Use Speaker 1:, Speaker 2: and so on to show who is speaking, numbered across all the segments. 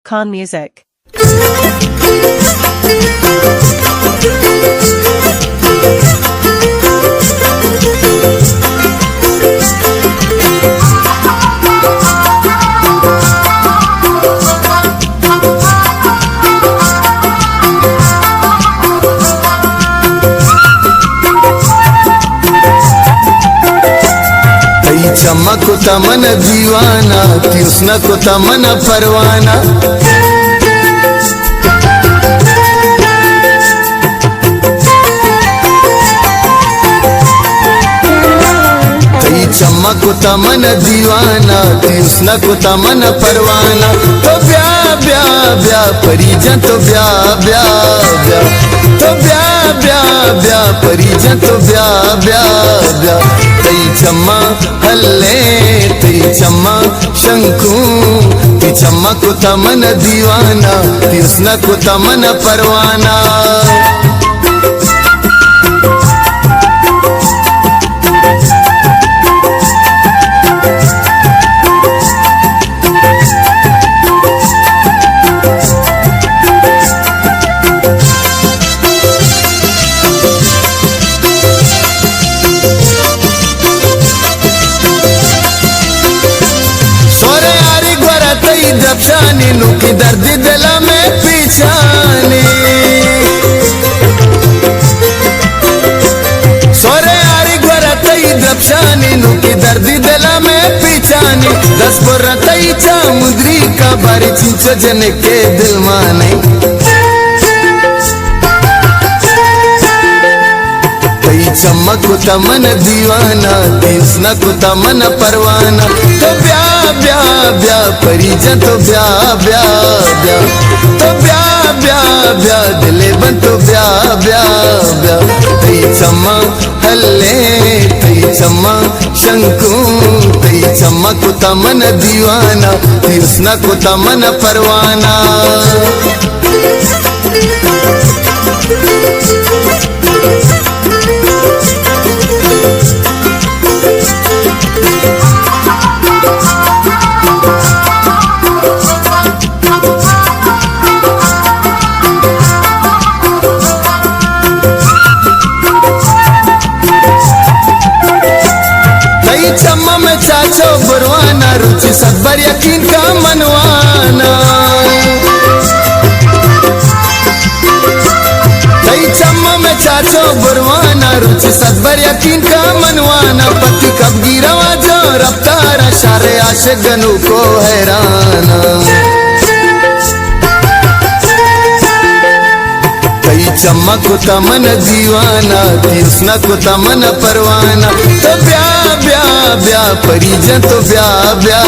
Speaker 1: Khan Music.
Speaker 2: चमक तमन दीवाना कृष्ण को तमन परवाना चमक तमन दीवाना कृष्ण को तमन परवाना तो ब्या ब्या ब्या परिजन तो ब्या ब्या ब्या तो ब्या ब्या ब्या परिजन तो ब्या ब्या ब्या तई चम्मा हल्ले तई चम्मा शंकु तई चम्मा को तमन दीवाना कृष्ण को तमन परवाना दबशानी नुकी दर्द दिल में पीछानी सोरे यारी गुरतई दबशानी नुकी दर्द दिल में पीछानी दस बुरतई चामुद्री का बारी चिंच जन के दिल माने चमक तमन दीवाना कृष्ण को तमन परवाना तो ब्या ब्या ब्या परिजन तो ब्या ब्या ब्या तो ब्या ब्या ब्या दिले बन तो ब्या ब्या ब्या तई चम्मा हल्ले तई चम्मा शंकु तई चमक तमन दीवाना कृष्ण को तमन परवाना चम्मा में चाचो बुरवाना रुचि सदबर यकीन का मनवाना कई चम्मा में चाचो बुरवाना रुचि सदबर यकीन का मनवाना पति कब गिरवा जो रफ्तार शारे आशिक गनु को हैराना चमक तमन दीवाना कृष्ण को तमन परवाना तो ब्या ब्या ब्या परिजन तो ब्या ब्या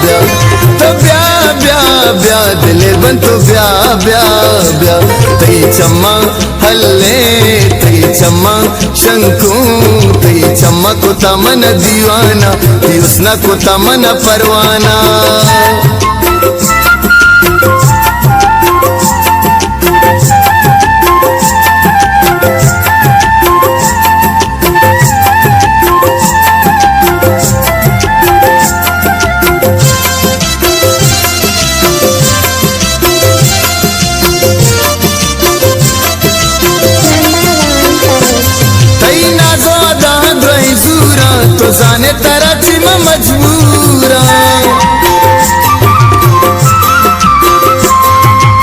Speaker 2: ब्या तो ब्या ब्या ब्या दिले बन तो ब्या ब्या ब्या तई चम्मा हल्ले तई चम्मा शंकु तई चमक तमन दीवाना कृष्ण को तमन परवाना तो जाने तेरा चिम मजबूरा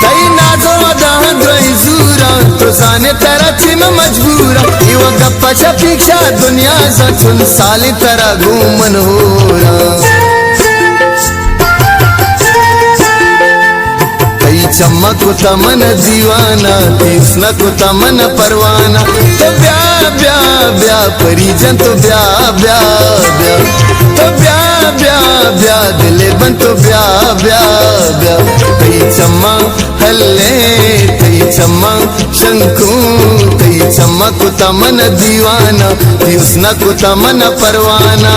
Speaker 2: तई नाजो दान द्रईजूरा तो जाने तेरा चिम मजबूरा इवा गप्पा छपीक्षा दुनिया सचुन साली तेरा घूमन होरा चमक तमन दीवाना कृष्ण को तमन परवाना तो ब्या ब्या ब्या परिजन तो ब्या ब्या ब्या तो ब्या ब्या ब्या दिले बन तो ब्या ब्या ब्या तई चम्मा हल्ले तई चम्मा शंकु तई चमक तमन दीवाना कृष्ण को तमन परवाना